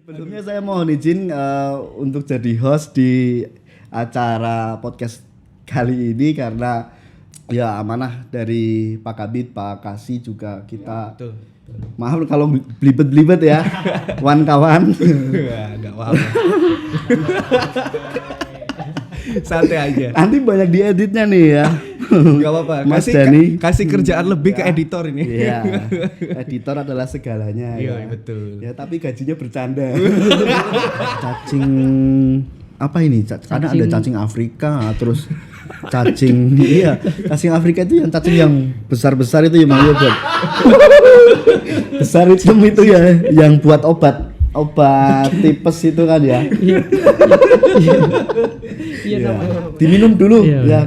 Sebelumnya saya mohon izin untuk jadi host di acara podcast kali ini karena ya amanah dari Pak Kabid, Pak Kasih juga kita. Betul. Maaf kalau belibet-belibet ya, kawan-kawan. Enggak apa-apa. Santai aja. Nanti banyak dieditnya nih ya. Enggak apa-apa. Mas Dani. Kasih kerjaan lebih ke editor ini. Iya. Editor adalah segalanya. Iya, ya. betul. Ya tapi gajinya bercanda. Cacing apa ini? Karena ada cacing Afrika, terus cacing cacing Afrika itu yang cacing yang besar-besar itu ya Mang Yobot. Besar itu ya yang buat obat tipes itu kan ya. Iya namanya. Diminum dulu Iya, ya,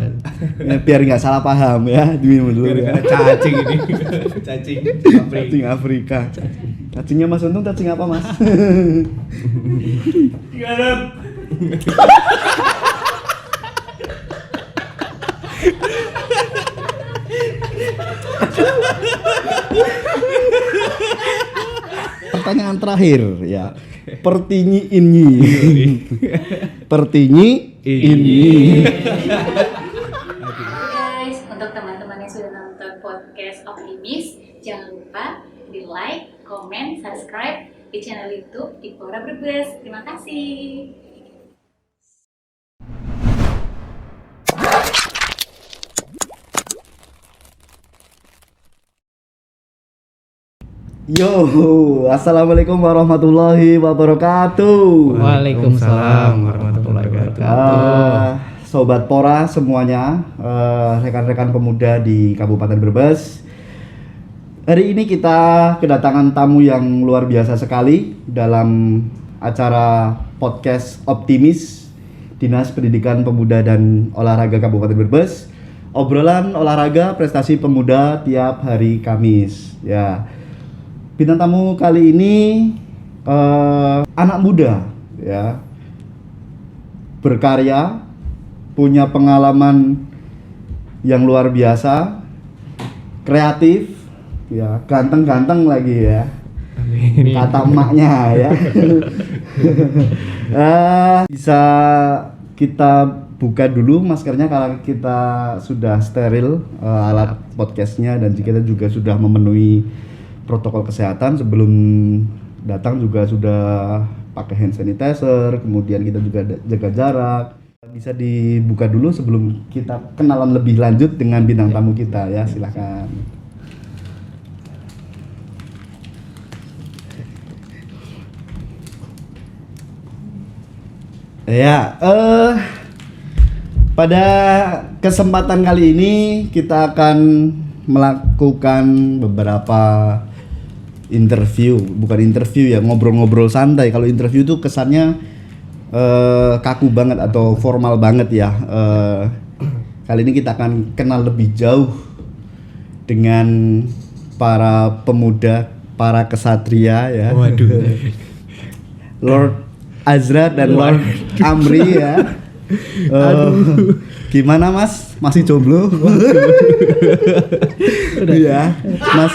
biar nggak salah paham ya, diminum dulu ya. Cacing ini. Cacing Cacing Afrika. Cacingnya Mas Untung cacing apa Mas? Pertanyaan terakhir ya. Pertinyi ini. Pertinyi ini. Guys, untuk teman-teman yang sudah nonton podcast Optimis, jangan lupa di like, komen, subscribe di channel YouTube Ipora Brebes. Terima kasih. Yo, assalamualaikum warahmatullahi wabarakatuh. Waalaikumsalam warahmatullahi wabarakatuh. Sobat Pora semuanya, rekan-rekan pemuda di Kabupaten Brebes. Hari ini kita kedatangan tamu yang luar biasa sekali dalam acara podcast Optimis Dinas Pendidikan Pemuda dan Olahraga Kabupaten Brebes. Obrolan olahraga prestasi pemuda tiap hari Kamis. Ya. Bintang tamu kali ini anak muda ya, berkarya, punya pengalaman yang luar biasa, kreatif, ya ganteng-ganteng lagi ya. Amin. Kata emaknya ya. Bisa kita buka dulu maskernya kalau kita sudah steril alat podcastnya dan kita juga sudah memenuhi protokol kesehatan. Sebelum datang juga sudah pakai hand sanitizer, kemudian kita juga jaga jarak. Bisa dibuka dulu sebelum kita kenalan lebih lanjut dengan bintang tamu kita ya, silakan. Ya, pada kesempatan kali ini kita akan melakukan beberapa bukan interview ya, ngobrol-ngobrol santai. Kalau interview itu kesannya kaku banget atau formal banget ya. Kali ini kita akan kenal lebih jauh dengan para pemuda, para kesatria ya. Waduh. Lord Azra dan Lord Amri ya. Gimana Mas? Masih jomblo? Iya, Mas.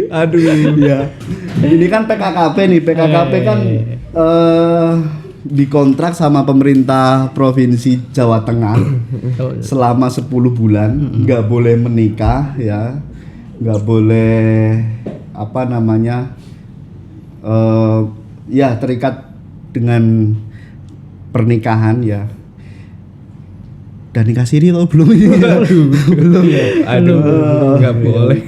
Aduh, ya. Ini kan PKKP nih. PKKP kan dikontrak sama pemerintah Provinsi Jawa Tengah selama 10 bulan, nggak boleh menikah ya, nggak boleh ya terikat dengan pernikahan ya. Dan nikah siri atau belum ini? Belum ya. Nggak boleh.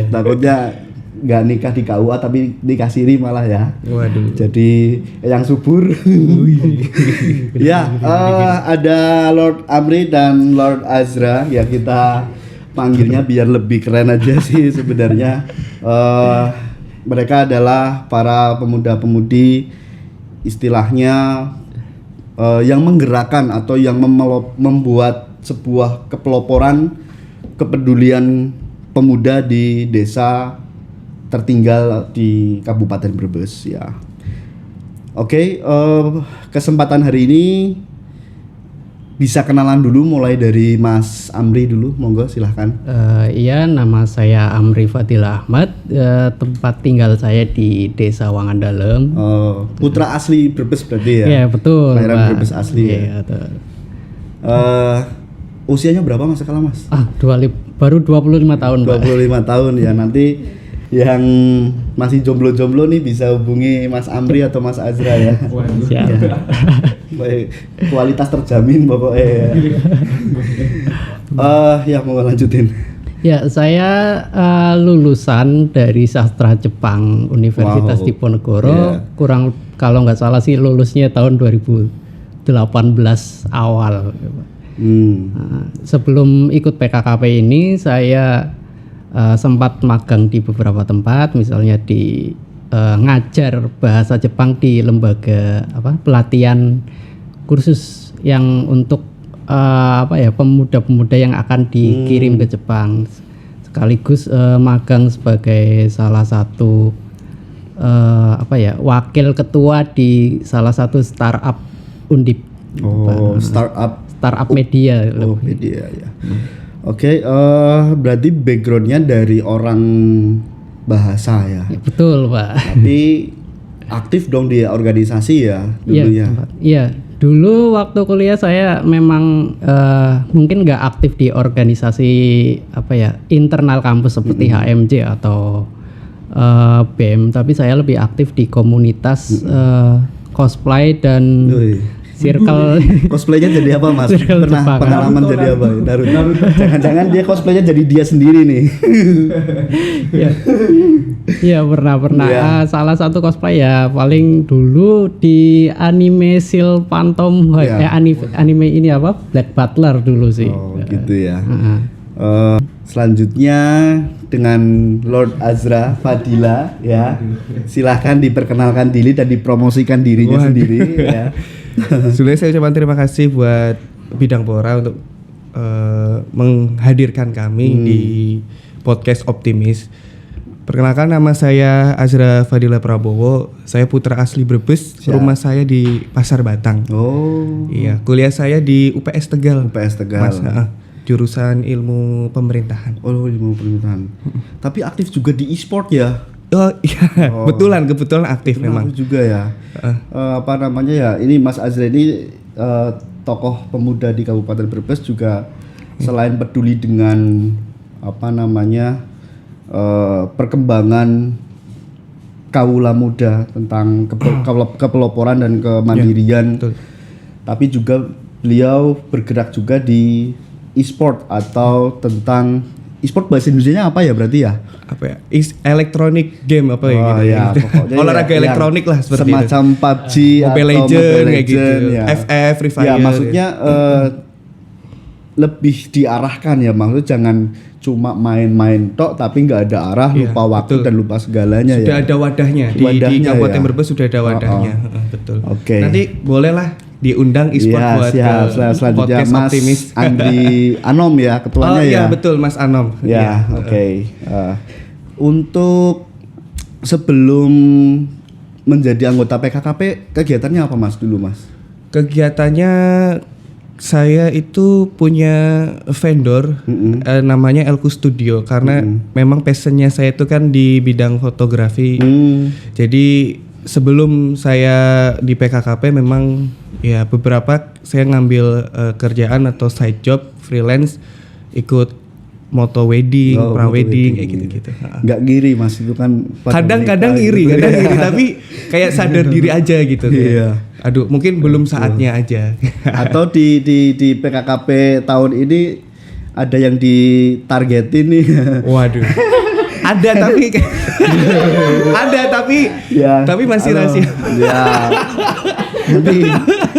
Takutnya nggak nikah di KUA tapi nikah siri malah ya. Waduh. Jadi yang subur. Ya, ada Lord Amri dan Lord Azra ya, kita panggilnya biar lebih keren aja sih sebenarnya. Mereka adalah para pemuda-pemudi istilahnya yang menggerakkan atau yang membuat sebuah kepeloporan kepedulian pemuda di desa tertinggal di Kabupaten Brebes ya. Oke, kesempatan hari ini bisa kenalan dulu mulai dari Mas Amri dulu, monggo silahkan. Iya, nama saya Amri Fadil Ahmad. Tempat tinggal saya di Desa Wangandalem. Putra asli Brebes berarti ya? Iya, betul. Kelahiran Pak. Brebes asli ya? Iya, betul. Usianya berapa Mas sekarang Mas? Baru 25 tahun, Pak. 25 tahun ya. Nanti yang masih jomblo-jomblo nih bisa hubungi Mas Amri atau Mas Azra ya. Siap. Baik, kualitas terjamin pokoknya ya. Ya mau lanjutin. Ya, saya lulusan dari sastra Jepang Universitas Wow. Diponegoro. Yeah. Kurang kalau nggak salah sih lulusnya tahun 2018 awal. Sebelum ikut PKKP ini saya sempat magang di beberapa tempat, misalnya di ngajar bahasa Jepang di lembaga pelatihan kursus yang untuk pemuda-pemuda yang akan dikirim ke Jepang, sekaligus magang sebagai salah satu wakil ketua di salah satu startup Undip. Startup media. Media ya. Oke, berarti backgroundnya dari orang bahasa ya. Ya, betul, Pak. Tapi aktif dong di organisasi ya dulunya. Iya, dulu waktu kuliah saya memang mungkin nggak aktif di organisasi internal kampus seperti HMJ atau BEM, tapi saya lebih aktif di komunitas cosplay dan circle. Cosplaynya jadi apa Mas? Circle Pernah Jepang. pengalaman jadi apa? Naruto. Jangan-jangan dia cosplaynya jadi dia sendiri nih. Iya, pernah. Iya. Salah satu cosplay ya paling dulu di anime Seal Phantom, Iya. anime ini Black Butler dulu sih. Oh gitu ya. Selanjutnya dengan Lord Azra Fadila ya. Silahkan diperkenalkan diri dan dipromosikan dirinya sendiri ya. Sebelumnya saya ucapkan terima kasih buat Bidang Pora untuk menghadirkan kami di podcast Optimis. Perkenalkan, nama saya Azra Fadila Prabowo. Saya putra asli Brebes. Siap. Rumah saya di Pasar Batang. Oh. Iya, kuliah saya di UPS Tegal. UPS Tegal. Mas, jurusan ilmu pemerintahan. Oh, ilmu pemerintahan. Tapi aktif juga di e-sport ya. Oh iya, kebetulan aktif memang. Aku juga ya. Ini Mas Azra ini tokoh pemuda di Kabupaten Brebes juga selain peduli dengan perkembangan kaula muda tentang kepeloporan dan kemandirian. Betul. Tapi juga beliau bergerak juga di e-sport atau tentang e-sport bahasa Indonesianya apa ya berarti ya? Electronic game Oh ya, pokoknya olahraga ya, elektronik lah seperti semacam itu. PUBG Mobile atau Legend Mobile kayak gitu. ya. FF, Free Fire. Ya, maksudnya lebih diarahkan ya, maksudnya jangan cuma main-main tok tapi nggak ada arah, Iya, lupa waktu betul. dan lupa segalanya Sudah ya. ada wadahnya di Wadahnya Kabupaten ya. Brebes sudah ada wadahnya. Betul. Oke. Nanti bolehlah diundang e-sport Iya, buat siap. Selanjutnya podcast Mas Optimis. Andri Anom ya ketuanya Oh ya. iya betul Mas Anom. Ya, Iya. oke. Untuk sebelum menjadi anggota PKKP, kegiatannya apa Mas dulu Mas? Kegiatannya saya itu punya vendor namanya Elku Studio karena memang passionnya saya itu kan di bidang fotografi. Jadi sebelum saya di PKKP memang ya beberapa saya ngambil kerjaan atau side job freelance, ikut moto wedding, pra moto wedding wedding. kayak gitu-gitu. Nggak ngiri Mas itu kan pada Kadang-kadang nikah iri, gitu. kadang iri tapi kayak sadar diri aja gitu. Iya. Aduh, mungkin belum saatnya aja. Atau di PKKP tahun ini ada yang ditargetin nih. Waduh. Ada tapi Ya, tapi masih halo. rahasia. Ya. Nanti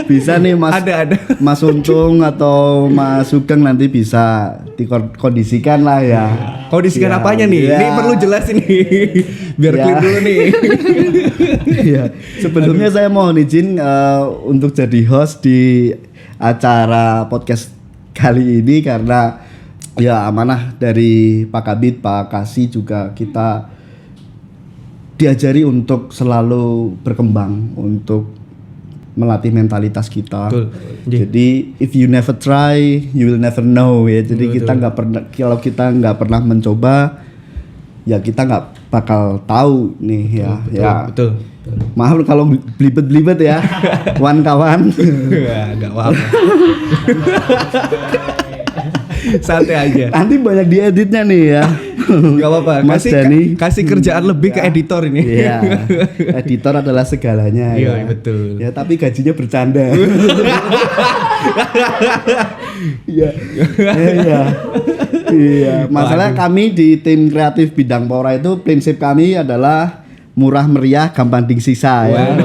bisa nih Mas Ada. Mas Untung atau Mas Sugeng nanti bisa dikondisikan lah ya. Kondisikan Ya, apanya nih? ya. Ini perlu jelas ini. Biar Ya. clear dulu nih. Iya. Sebelumnya saya mohon izin untuk jadi host di acara podcast kali ini karena ya amanah dari Pak Kabid, Pak Kasih juga kita diajari untuk selalu berkembang, untuk melatih mentalitas kita. Betul. Jadi if you never try, you will never know ya. Jadi kita nggak pernah, kalau kita nggak pernah mencoba, ya kita nggak bakal tahu nih ya. Betul. Maaf kalau belibet ya, kawan-kawan. Enggak apa-apa. Santai aja. Nanti banyak dieditnya nih ya. Enggak apa-apa. Mas Dani. Kasih kerjaan lebih ke editor ini. Iya. Editor adalah segalanya. Iya, ya. betul. Ya tapi gajinya bercanda. Iya. Iya. Masalah kami di tim kreatif Bidang Pora itu prinsip kami adalah murah meriah gampang disisa ya.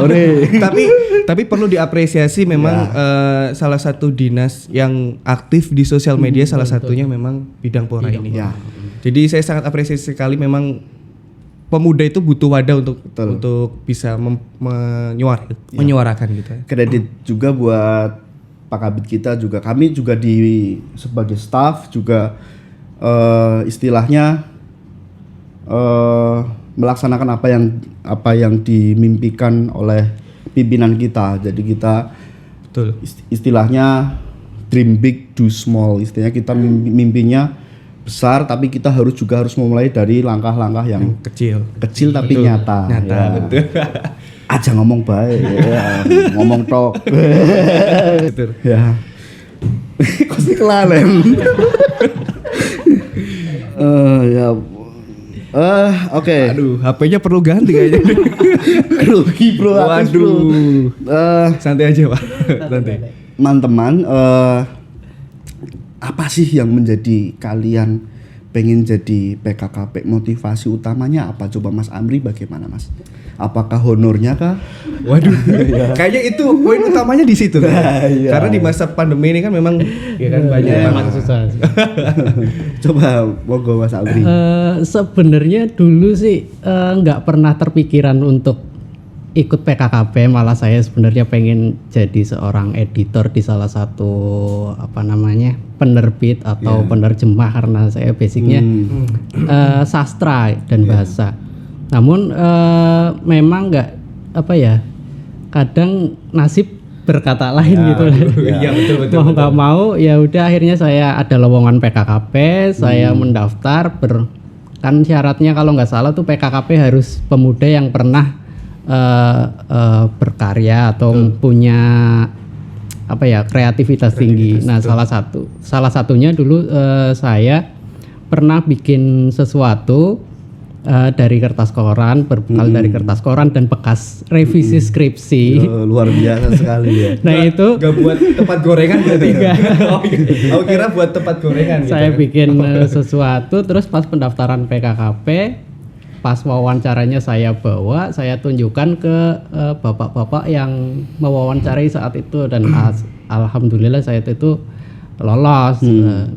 Tapi perlu diapresiasi memang salah satu dinas yang aktif di sosial media salah satunya memang Bidang Pora ini. Ya. Jadi saya sangat apresiasi sekali memang pemuda itu butuh wadah untuk bisa menyuarakan gitu. Kredit juga buat Pak Kabid kita juga, kami juga sebagai staff juga istilahnya melaksanakan apa yang dimimpikan oleh pimpinan kita. Jadi kita istilahnya dream big do small. Istilahnya kita mimpinya besar tapi kita harus memulai dari langkah-langkah yang kecil tapi nyata. Ya. Betul. Aja ngomong baik ya. Ngomong tok. Betul. Ya. Kosti kelalen. Oke. Aduh, HP-nya perlu ganti kayaknya. Rugi bro. Waduh. Santai aja Pak. Santai. Teman-teman, apa sih yang menjadi kalian pengen jadi PKKP? Motivasi utamanya apa? Coba Mas Amri bagaimana Mas? Apakah honornya kah? Waduh, kayaknya itu poin utamanya di situ. Iya. Karena di masa pandemi ini kan memang banyak sangat susah. Coba monggo Mas Amri. Sebenarnya dulu sih nggak pernah terpikiran untuk ikut PKKP, malah saya sebenarnya pengen jadi seorang editor di salah satu penerbit atau penerjemah karena saya basicnya sastra dan bahasa. Namun memang nggak kadang nasib berkata lain gitu. Iya betul. Mau nggak mau ya udah akhirnya saya ada lowongan PKKP, saya mendaftar kan syaratnya kalau nggak salah tuh PKKP harus pemuda yang pernah berkarya atau punya kreativitas tinggi. Nah, salah satunya dulu saya pernah bikin sesuatu dari kertas koran, berbekal dari kertas koran dan bekas revisi skripsi. Luar biasa sekali ya. Nah, itu enggak buat tempat gorengan berarti. Aku kira buat tempat gorengan gitu. Saya bikin sesuatu terus pas pendaftaran PKKP, pas wawancaranya saya tunjukkan ke bapak-bapak yang mewawancarai saat itu dan alhamdulillah saya itu lolos.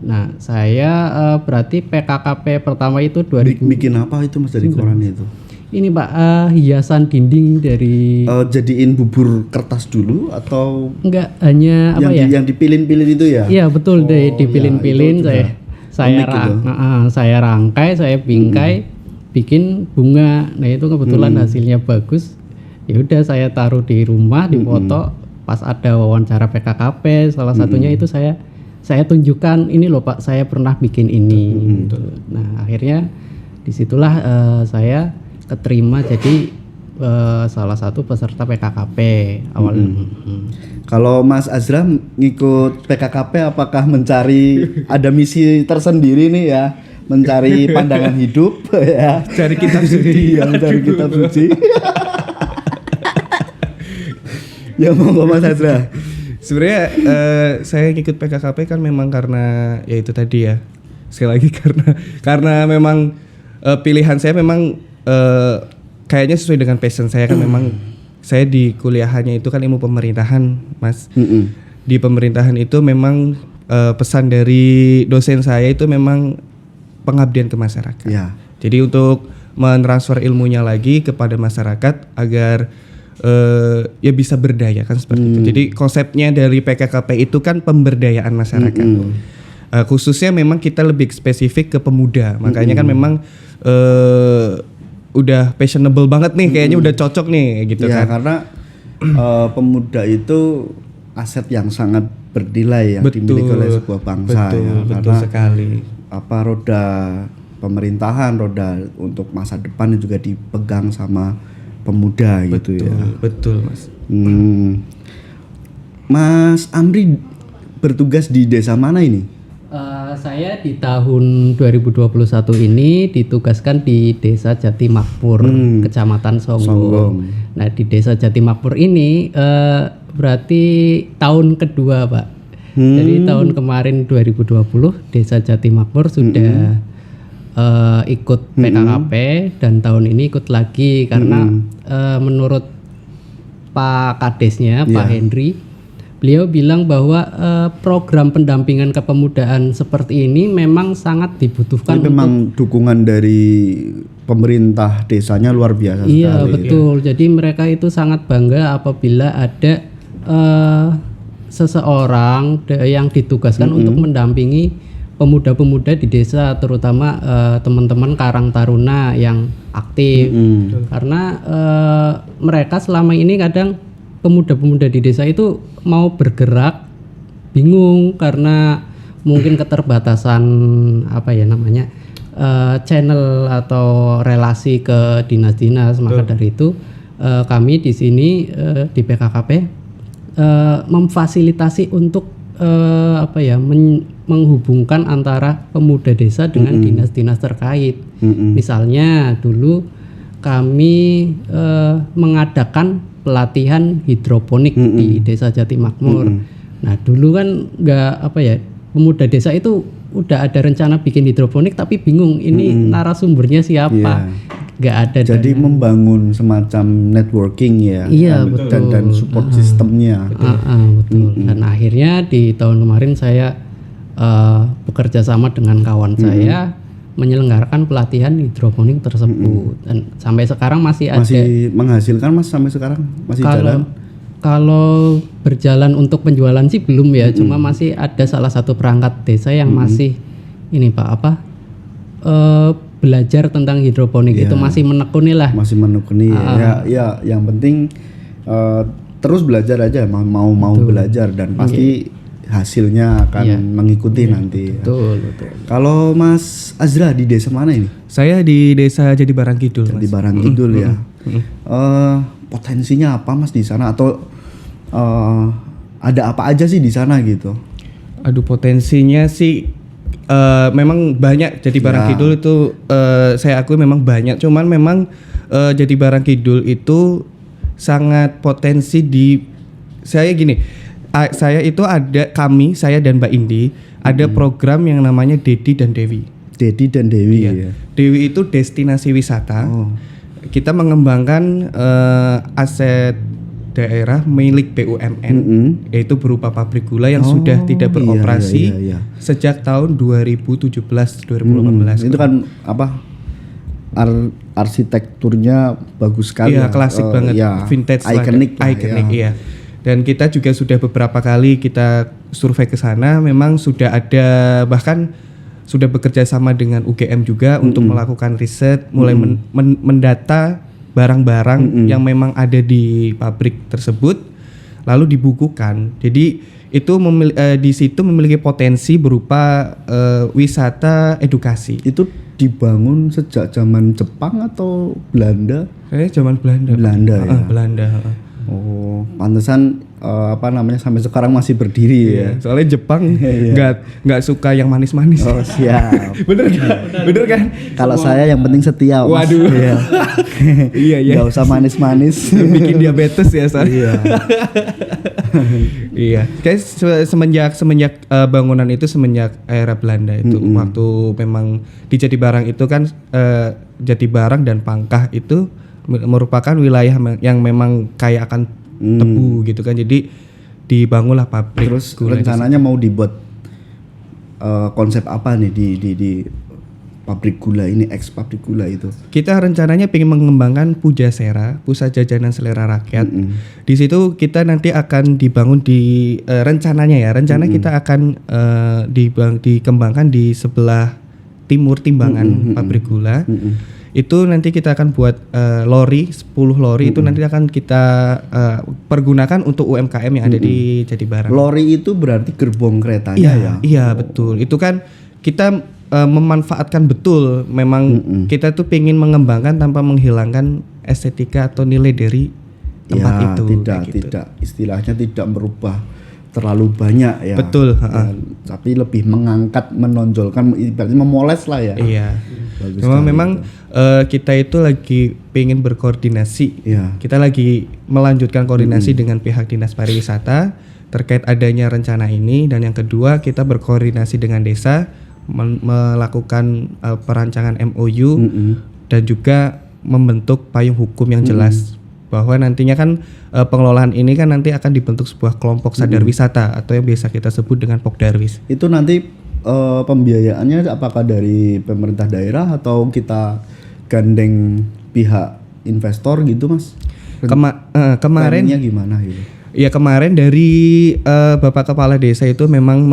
Nah, saya berarti PKKP pertama itu 2000. Bikin apa itu Mas dari koran itu? Ini Pak, hiasan dinding dari jadiin bubur kertas dulu atau enggak hanya yang dipilin-pilin itu ya? Iya, betul deh, dipilin-pilin saya rangkai, saya bingkai, bikin bunga. Nah, itu kebetulan hasilnya bagus. Ya udah saya taruh di rumah, dipoto. Pas ada wawancara PKKP, salah satunya itu saya tunjukkan, ini loh Pak, saya pernah bikin ini. Nah, akhirnya disitulah saya keterima jadi salah satu peserta PKKP awalnya. Kalau Mas Azra ngikut PKKP apakah ada misi tersendiri nih ya? Mencari pandangan hidup ya. Cari kitab suci. Cari kitab suci. Ya monggo Mas Azra. Sebenarnya saya ikut PKKP kan memang karena ya itu tadi ya. Sekali lagi karena memang pilihan saya memang kayaknya sesuai dengan passion saya kan. Memang saya di kuliahannya itu kan ilmu pemerintahan, Mas. Di pemerintahan itu memang pesan dari dosen saya itu memang pengabdian ke masyarakat. Ya. Jadi untuk mentransfer ilmunya lagi kepada masyarakat agar ya bisa berdaya kan seperti itu. Jadi konsepnya dari PKKP itu kan pemberdayaan masyarakat. Khususnya memang kita lebih spesifik ke pemuda. Makanya kan memang udah fashionable banget nih, kayaknya udah cocok nih gitu ya, kan. Karena pemuda itu aset yang sangat bernilai yang dimiliki oleh sebuah bangsa ya, betul karena sekali. roda pemerintahan, roda untuk masa depan juga dipegang sama pemuda gitu ya. Betul, Mas. Mas Amri bertugas di desa mana ini? Saya di tahun 2021 ini ditugaskan di Desa Jati Makmur, Kecamatan Songgong. Nah, di Desa Jati Makmur ini berarti tahun kedua, Pak. Jadi tahun kemarin 2020 Desa Jati Makmur sudah ikut PKKP dan tahun ini ikut lagi karena menurut Pak Kadesnya, Pak Henry, beliau bilang bahwa program pendampingan kepemudaan seperti ini memang sangat dibutuhkan. Jadi memang dukungan dari pemerintah desanya luar biasa sekali. Iya, betul. Jadi mereka itu sangat bangga apabila ada seseorang yang ditugaskan untuk mendampingi pemuda-pemuda di desa, terutama teman-teman Karang Taruna yang aktif. Karena mereka selama ini kadang pemuda-pemuda di desa itu mau bergerak bingung karena mungkin keterbatasan channel atau relasi ke dinas-dinas. Maka dari itu kami di sini di PKKP memfasilitasi untuk menghubungkan antara pemuda desa dengan dinas-dinas terkait. Misalnya dulu kami mengadakan pelatihan hidroponik di Desa Jati Makmur. Nah, dulu kan pemuda desa itu udah ada rencana bikin hidroponik tapi bingung ini narasumbernya siapa. Nggak ada. Jadi membangun semacam networking ya. Iya, betul. Dan support sistemnya. Betul. Dan akhirnya di tahun kemarin saya bekerja sama dengan kawan saya menyelenggarakan pelatihan hidroponik tersebut dan sampai sekarang masih menghasilkan, Mas, sampai sekarang masih jalan. Kalau berjalan untuk penjualan sih belum ya, cuma masih ada salah satu perangkat desa yang masih ini Pak belajar tentang hidroponik. Itu masih menekuni lah. Masih menekuni ya yang penting terus belajar aja, mau belajar dan pasti hasilnya akan mengikuti nanti. Betul. Kalau Mas Azra di desa mana ini? Saya di Desa Jati Barang Kidul. Di Barang Kidul ya. Potensinya apa, Mas, di sana, atau ada apa aja sih di sana gitu? Aduh, potensinya sih memang banyak. Jati Barang Kidul itu saya akui memang banyak. Cuman memang Jati Barang Kidul itu sangat potensi di saya gini. Saya itu saya dan Mbak Indi ada program yang namanya Dedi dan Dewi. Dedi dan Dewi ya. Dewi itu destinasi wisata. Kita mengembangkan aset daerah milik BUMN, yaitu berupa pabrik gula yang sudah tidak beroperasi sejak tahun 2017-2018. Itu kan arsitekturnya bagus sekali. Iya, klasik banget, vintage, ikonik iya. Dan kita juga sudah beberapa kali kita survei ke sana, memang sudah ada, bahkan sudah bekerja sama dengan UGM juga untuk melakukan riset, mulai mendata barang-barang yang memang ada di pabrik tersebut, lalu dibukukan. Jadi itu di situ memiliki potensi berupa wisata edukasi. Itu dibangun sejak zaman Jepang atau Belanda? Zaman Belanda. Belanda. Oh, pantesan sampai sekarang masih berdiri ya. Soalnya Jepang nggak suka yang manis-manis. Oh, siap. Bener kan? Kalau saya yang penting setia, Mas. Waduh. Iya. Nggak usah manis-manis. Bikin diabetes ya, Iya. Iya. Kayak semenjak bangunan itu semenjak era Belanda itu, waktu memang di Jati Barang itu kan Jati Barang dan Pangkah itu merupakan wilayah yang memang kaya akan tebu gitu kan, jadi dibangunlah pabrik. Terus rencananya mau dibuat konsep apa nih di pabrik gula ini, pabrik gula itu? Kita rencananya ingin mengembangkan Pujasera, Pusat Jajanan Selera Rakyat. Di situ kita nanti akan dibangun rencana kita akan dikembangkan di sebelah timur timbangan pabrik gula. Itu nanti kita akan buat lori 10 lori itu nanti akan kita pergunakan untuk UMKM yang ada di Jati Barang. Lori itu berarti gerbong keretanya Iya, ya. iya betul. Itu kan kita memanfaatkan betul. Memang kita tuh pengen mengembangkan tanpa menghilangkan estetika atau nilai dari tempat Ya, itu. tidak kayak gitu. tidak istilahnya tidak merubah terlalu banyak ya. Betul, Ya, tapi lebih mengangkat, menonjolkan, ibaratnya memoles lah ya. Iya. Bagus Cuma sekali memang itu. kita itu lagi pengen berkoordinasi. Iya. Kita lagi melanjutkan koordinasi dengan pihak Dinas Pariwisata terkait adanya rencana ini, dan yang kedua kita berkoordinasi dengan desa melakukan perancangan MOU dan juga membentuk payung hukum yang jelas bahwa nantinya kan pengelolaan ini kan nanti akan dibentuk sebuah kelompok sadar wisata atau yang biasa kita sebut dengan Pokdarwis. Itu nanti pembiayaannya apakah dari pemerintah daerah atau kita gandeng pihak investor gitu, Mas? Kemarin Plannya gimana gitu? ya kemarin dari Bapak Kepala Desa itu memang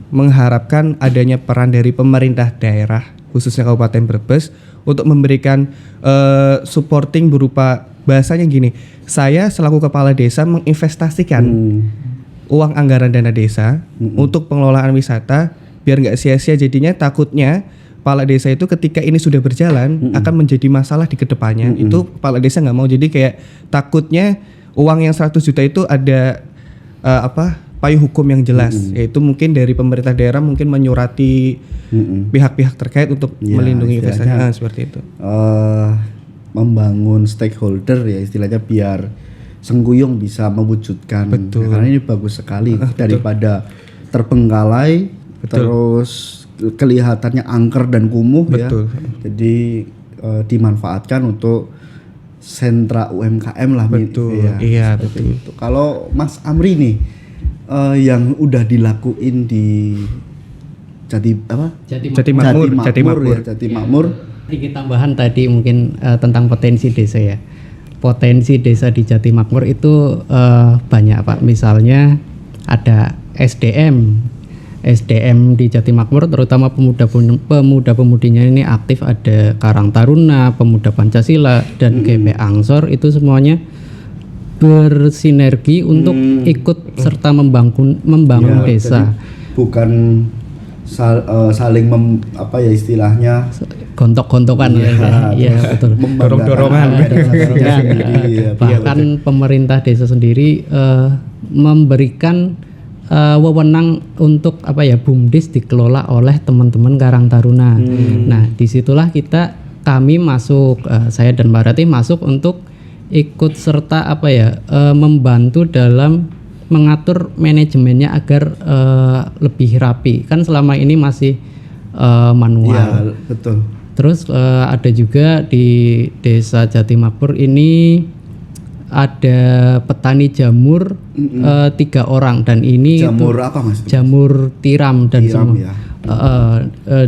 mengharapkan adanya peran dari pemerintah daerah khususnya Kabupaten Brebes untuk memberikan supporting berupa bahasanya gini, saya selaku kepala desa menginvestasikan uang anggaran dana desa untuk pengelolaan wisata biar nggak sia-sia. Jadinya takutnya kepala desa itu ketika ini sudah berjalan akan menjadi masalah di kedepannya. Itu kepala desa nggak mau, jadi kayak takutnya uang yang 100 juta itu ada payung hukum yang jelas, yaitu mungkin dari pemerintah daerah mungkin menyurati pihak-pihak terkait untuk Ya, melindungi investasi istilahnya, seperti itu. Membangun stakeholder ya istilahnya biar Sengguyung bisa mewujudkan. Betul. Ya, karena ini bagus sekali daripada terbengkalai terus kelihatannya angker dan kumuh Betul. ya. Jadi dimanfaatkan untuk sentra UMKM lah. Betul. Ya, Iya, seperti itu. Kalau Mas Amri nih yang udah dilakuin di Jati Makmur. ya, Jati Makmur. Sedikit tambahan tadi mungkin tentang potensi desa ya. Potensi desa di Jati Makmur itu banyak Pak. Misalnya ada SDM di Jati Makmur, terutama pemuda-pemudinya ini aktif, ada Karang Taruna, Pemuda Pancasila dan GP Ansor, itu semuanya bersinergi untuk ikut serta membangun Ya, desa. jadi bukan saling istilahnya Gontok-gontokan ya betul. Dorong-dorongan. Bahkan pemerintah desa sendiri memberikan wewenang untuk BUMDes dikelola oleh teman-teman Karang Taruna. Nah, disitulah kami masuk, saya dan Mbak Rati masuk untuk ikut serta membantu dalam mengatur manajemennya agar lebih rapi. Kan selama ini masih manual. Ya, betul. Terus ada juga di Desa Jati Makmur ini ada petani jamur 3 orang, dan ini Jamur apa Mas? jamur tiram dan Tiram, semua. ya.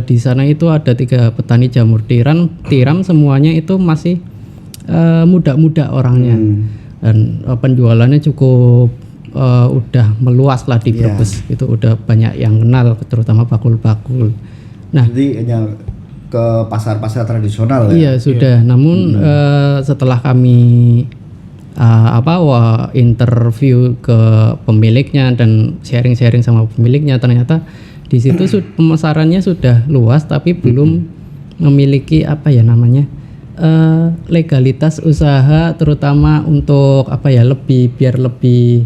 Di sana itu ada 3 petani jamur tiram semuanya itu masih muda-muda orangnya, dan penjualannya cukup udah meluas lah di Brebes. Itu udah banyak yang kenal, terutama bakul-bakul. Nah, jadi hanya ke pasar-pasar tradisional ya. iya sudah. Namun setelah kami interview ke pemiliknya dan sharing-sharing sama pemiliknya, ternyata di situ pemasarannya sudah luas tapi belum memiliki legalitas usaha, terutama untuk biar lebih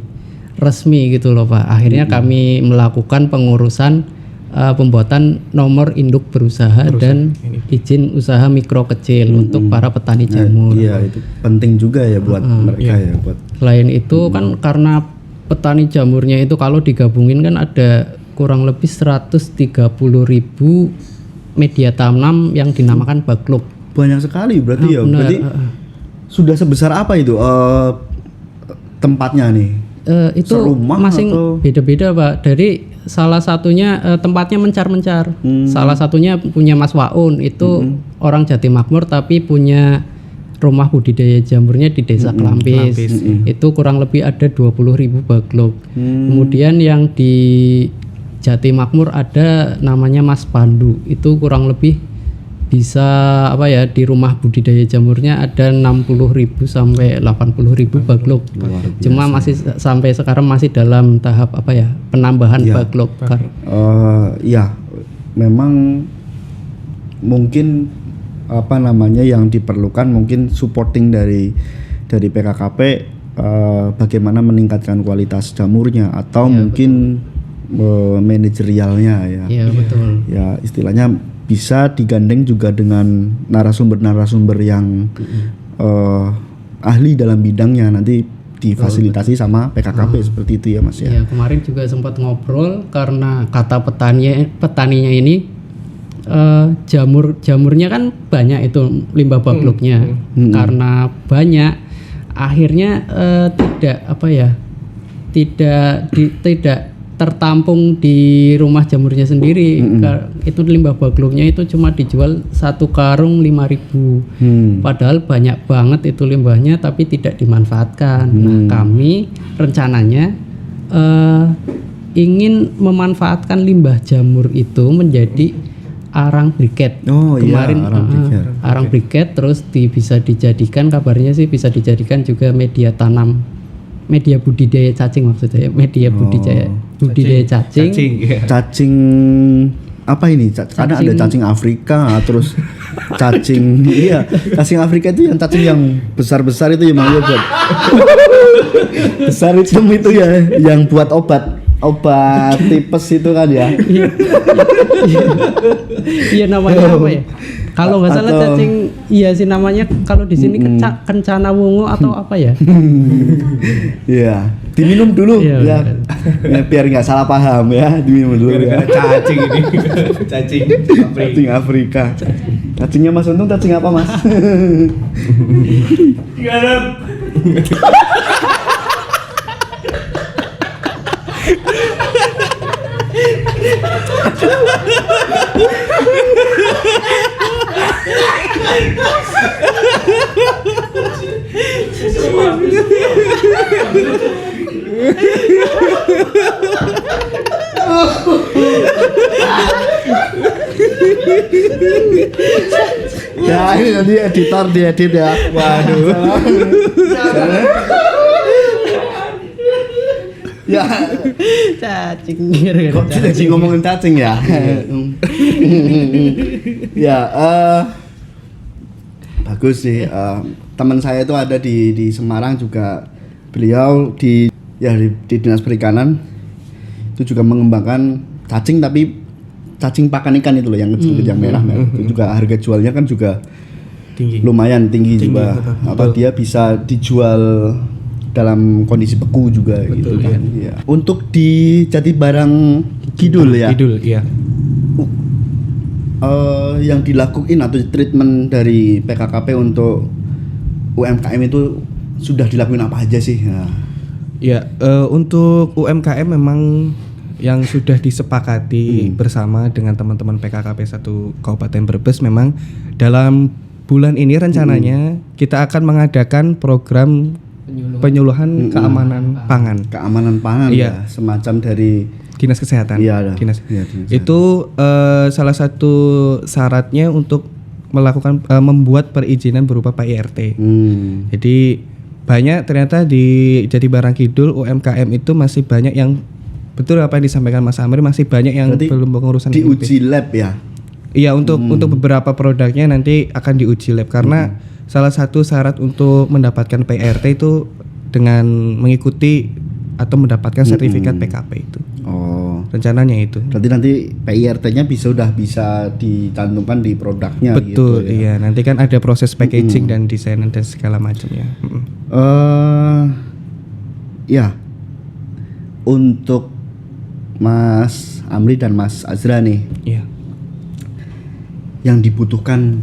resmi gitu loh Pak. Akhirnya kami melakukan pengurusan pembuatan nomor induk berusaha dan izin usaha mikro kecil untuk para petani jamur. Iya, itu penting juga ya buat mereka ya. Selain itu kan karena petani jamurnya itu kalau digabungin kan ada kurang lebih 130.000 media tanam yang dinamakan backlog. Banyak sekali berarti ya. Benar. Berarti sudah sebesar apa itu tempatnya nih? Itu Serumah masing atau? beda-beda Pak. Dari salah satunya tempatnya mencar-mencar. Salah satunya punya Mas Waun, itu orang Jati Makmur tapi punya rumah budidaya jamurnya di Desa Kelampis. Itu kurang lebih ada 20.000 backlog. Kemudian yang di Jati Makmur ada namanya Mas Pandu, itu kurang lebih bisa apa ya, di rumah budidaya jamurnya ada 60.000 sampai 80.000 backlog. Cuma masih sampai sekarang masih dalam tahap apa ya, penambahan backlog. Ya, memang mungkin apa namanya yang diperlukan mungkin supporting dari PKKP, bagaimana meningkatkan kualitas jamurnya atau mungkin manajerialnya ya. Iya betul. Ya istilahnya bisa digandeng juga dengan narasumber-narasumber yang ahli dalam bidangnya, nanti difasilitasi sama PKKP seperti itu ya Mas ya. Iya, kemarin juga sempat ngobrol karena kata petaninya ini jamurnya kan banyak itu limbah backlognya. Karena banyak akhirnya tidak tertampung di rumah jamurnya sendiri. Itu limbah backlognya itu cuma dijual 1 karung 5.000. Padahal banyak banget itu limbahnya tapi tidak dimanfaatkan. Nah, kami rencananya ingin memanfaatkan limbah jamur itu menjadi arang briket. Kemarin arang briket terus bisa dijadikan, kabarnya sih bisa dijadikan juga media tanam, media budidaya cacing maksudnya, media budidaya cacing. Cacing apa ini? Karena ada cacing Afrika, terus cacing cacing Afrika itu yang cacing yang besar-besar itu yang mau buat besar itu ya, yang buat obat tipes itu kan ya. Iya namanya apa ya? Kalau nggak salah cacing, iya sih namanya kalau di sini kencana wungu atau apa ya? Iya, diminum dulu ya, biar nggak salah paham ya, diminum dulu ya. Cacing ini, cacing Afrika. Cacingnya Mas Untung cacing apa Mas? Ya ini nanti editor diedit ya. Waduh. Ya Cacing. kok jadi ngomongin cacing ya. Ya bagus sih. Teman saya itu ada di Semarang juga, beliau di Dinas Perikanan itu juga mengembangkan cacing, tapi cacing pakan ikan itu loh yang kecil-kecil yang merah. Itu juga harga jualnya kan juga lumayan tinggi juga. Apa dia bisa dijual dalam kondisi beku juga. Betul, gitu kan. Ya. Untuk di Jatibarang Kidul ya. Kidul, iya. Yang dilakuin atau treatment dari PKKP untuk UMKM itu sudah dilakuin apa aja sih? Ya, untuk UMKM memang yang sudah disepakati bersama dengan teman-teman PKKP 1 Kabupaten Brebes, memang dalam bulan ini rencananya kita akan mengadakan program penyuluhan keamanan pangan. Keamanan pangan ya, semacam dari Dinas Kesehatan. Iya, Dinas. Dinas Kesehatan. Itu salah satu syaratnya untuk melakukan membuat perizinan berupa PIRT. Jadi banyak ternyata di Jatibarang Kidul UMKM itu masih banyak yang, betul apa yang disampaikan Mas Amri, masih banyak yang berarti belum pengurusan diuji lab ya. Iya, untuk beberapa produknya nanti akan diuji lab karena salah satu syarat untuk mendapatkan PRT itu dengan mengikuti atau mendapatkan sertifikat PKP itu. Rencananya itu. Berarti nanti PIRT-nya sudah bisa dicantumkan di produknya. Betul, gitu, ya. iya. Nanti kan ada proses packaging dan desain dan segala macamnya. Ya, untuk Mas Amri dan Mas Azra nih, yang dibutuhkan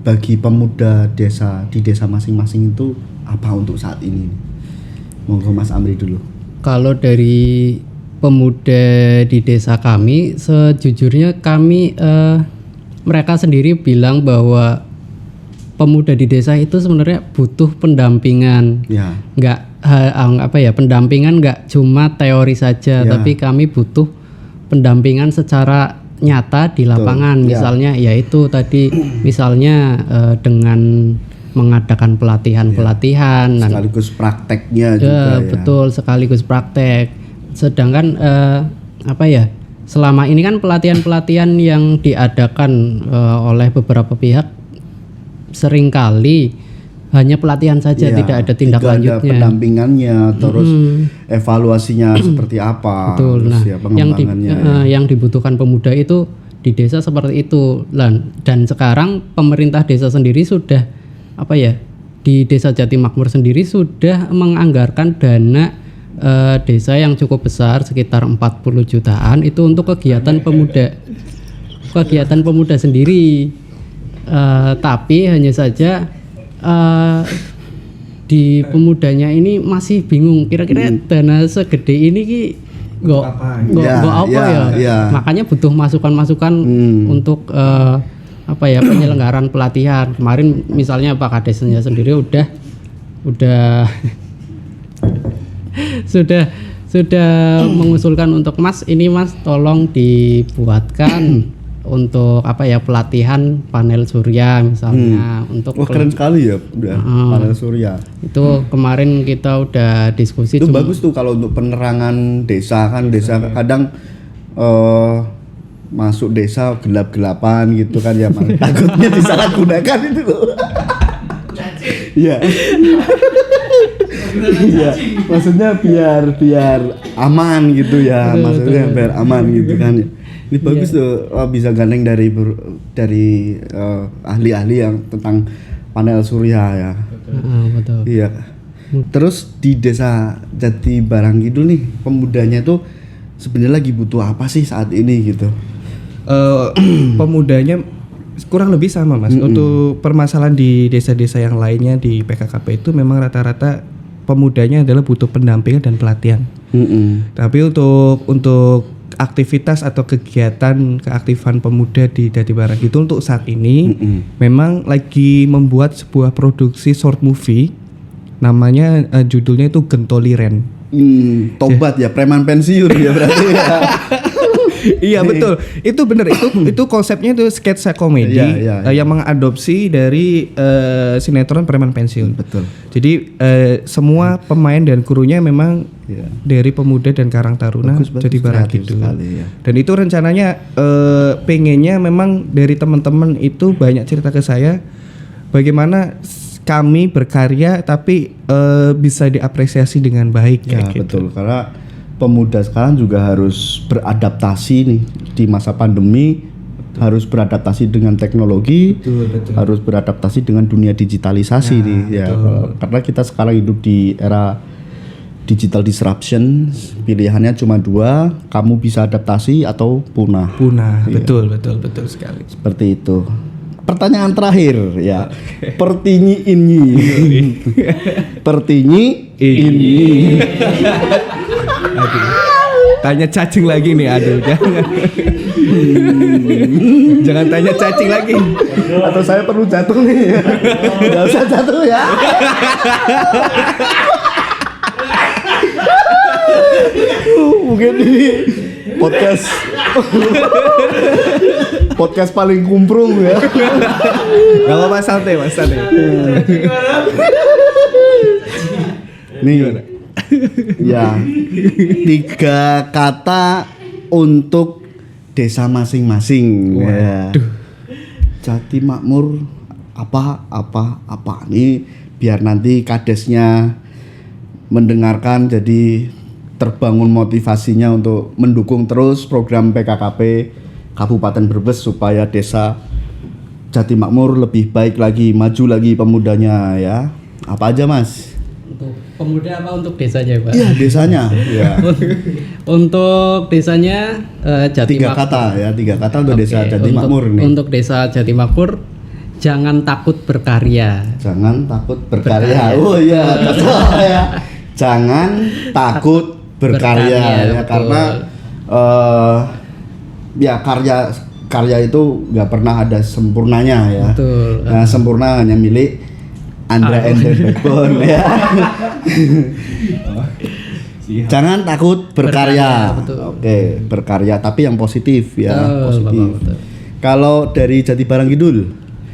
bagi pemuda desa di desa masing-masing itu apa untuk saat ini? Monggo Mas Amri dulu. Kalau dari pemuda di desa kami, sejujurnya kami mereka sendiri bilang bahwa pemuda di desa itu sebenarnya butuh pendampingan. Ya. Pendampingan nggak cuma teori saja, tapi kami butuh pendampingan secara nyata di lapangan. Ya. Misalnya yaitu tadi misalnya dengan mengadakan pelatihan-pelatihan sekaligus prakteknya juga ya. Betul, sekaligus praktek. Sedangkan selama ini kan pelatihan-pelatihan yang diadakan oleh beberapa pihak seringkali hanya pelatihan saja, Ya, tidak ada tindak tidak lanjutnya. ada pendampingan terus evaluasinya seperti apa. Betul. Terus Nah, ya pengembangannya. yang dibutuhkan pemuda itu di desa seperti itu. Dan sekarang pemerintah desa sendiri sudah di Desa Jati Makmur sendiri sudah menganggarkan dana desa yang cukup besar sekitar 40 jutaan itu untuk kegiatan pemuda sendiri. Tapi hanya saja di pemudanya ini masih bingung kira-kira dana segede ini nggak apa ya. Makanya butuh masukan-masukan untuk penyelenggaraan pelatihan. Kemarin misalnya Pak Kadesnya sendiri udah sudah mengusulkan untuk Mas tolong dibuatkan untuk pelatihan panel surya misalnya untuk keren sekali ya udah panel surya. Itu kemarin kita udah diskusi itu bagus tuh kalau untuk penerangan desa kan kadang masuk desa gelap-gelapan gitu kan ya takutnya disalahgunakan itu loh. Iya. Iya, maksudnya biar aman gitu ya, maksudnya biar aman gitu kan. Ini bagus tuh, bisa gandeng dari ahli-ahli yang tentang panel surya ya. Betul. Iya. Terus di Desa Jati Barang Kidul nih, pemudanya tuh sebenarnya lagi butuh apa sih saat ini gitu? Pemudanya kurang lebih sama Mas. Untuk permasalahan di desa-desa yang lainnya di PKKP itu memang rata-rata pemudanya adalah butuh pendampingan dan pelatihan. Tapi untuk aktivitas atau keaktifan pemuda di Jati Barang Kidul untuk saat ini memang lagi membuat sebuah produksi short movie namanya judulnya itu Gentoliren. Tobat ya, preman pensiun ya berarti ya. Iya betul, itu benar, itu konsepnya itu sketsa komedi yang mengadopsi dari sinetron preman pensiun. Betul. Jadi semua pemain dan krunya memang dari pemuda dan Karang Taruna Jati Barang Kidul. Ya. Dan itu rencananya pengennya memang dari teman-teman itu banyak cerita ke saya bagaimana kami berkarya tapi bisa diapresiasi dengan baik. Ya gitu. betul, karena pemuda sekarang juga harus beradaptasi nih di masa pandemi, harus beradaptasi dengan teknologi, harus beradaptasi dengan dunia digitalisasi nih ya. Karena kita sekarang hidup di era digital disruption, pilihannya cuma dua, kamu bisa adaptasi atau punah. Iya. Betul sekali. Seperti itu. Pertanyaan terakhir ya. Pertinyi ini. Pertinyi ini. Aduh. Tanya cacing lagi nih, aduh jangan. Jangan tanya cacing lagi. Atau saya perlu jatuh nih. Enggak usah jatuh ya. Mungkin ini podcast paling kumprung ya. Gak apa-apa, santai Mas, santai. Nih ya, 3 kata untuk desa masing-masing. Ya. Jati Makmur apa nih biar nanti kadesnya mendengarkan jadi terbangun motivasinya untuk mendukung terus program PKKP Kabupaten Brebes supaya desa Jati Makmur lebih baik lagi, maju lagi pemudanya ya. Apa aja Mas? Untuk pemuda apa untuk desanya Pak? Iya desanya. Ya. Untuk desanya Jati Makmur. 3 kata ya, 3 kata untuk desa Jati Makmur nih. Untuk desa Jati Makmur, jangan takut berkarya. Jangan takut berkarya. Oh iya, betul ya. Jangan takut berkarya ya, karena ya karya itu nggak pernah ada sempurnanya ya. Betul. Nah, sempurna hanya milik Andra and the Backbone ya. Jangan takut berkarya. Berkarya, betul. Oke, berkarya tapi yang positif ya, Betul, positif. Bapak, betul. Kalau dari Jati Barang Kidul,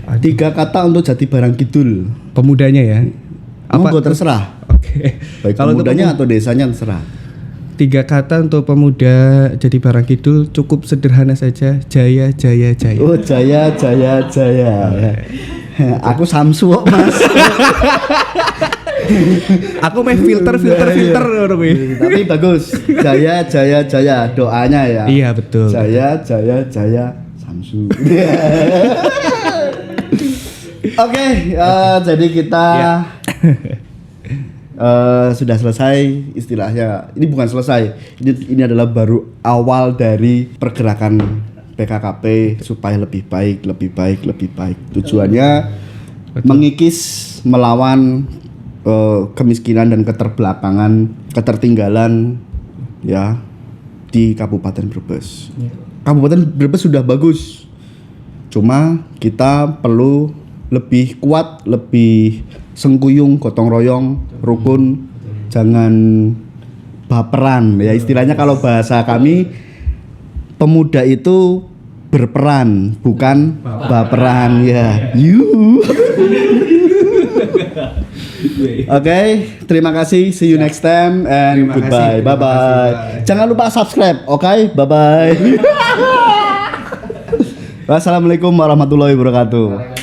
3 kata untuk Jati Barang Kidul. Pemudanya ya. Monggo terserah. Oke. Baik Kalau untuk pemudanya atau desanya terserah. 3 kata untuk pemuda Jati Barang Kidul cukup sederhana saja, jaya jaya jaya. Oh, jaya jaya jaya. Ya. Aku Samsu kok, Mas. Aku main filter ngono kuwi. Tapi bagus. Jaya jaya jaya doanya ya. Iya, betul. Jaya jaya jaya Samsu. Oke, jadi kita sudah selesai istilahnya. Ini bukan selesai. Ini adalah baru awal dari pergerakan PKKP supaya lebih baik. Tujuannya mengikis, melawan kemiskinan dan keterbelakangan, ketertinggalan ya di Kabupaten Brebes. Kabupaten Brebes sudah bagus. Cuma kita perlu lebih kuat, lebih sengkuyung, gotong royong, rukun, jangan baperan. Ya istilahnya kalau bahasa kami, pemuda itu berperan, bukan baperan ya. Oke, terima kasih. See you next time and goodbye. Bye bye. Jangan lupa subscribe. Oke, bye bye. Wassalamualaikum warahmatullahi wabarakatuh.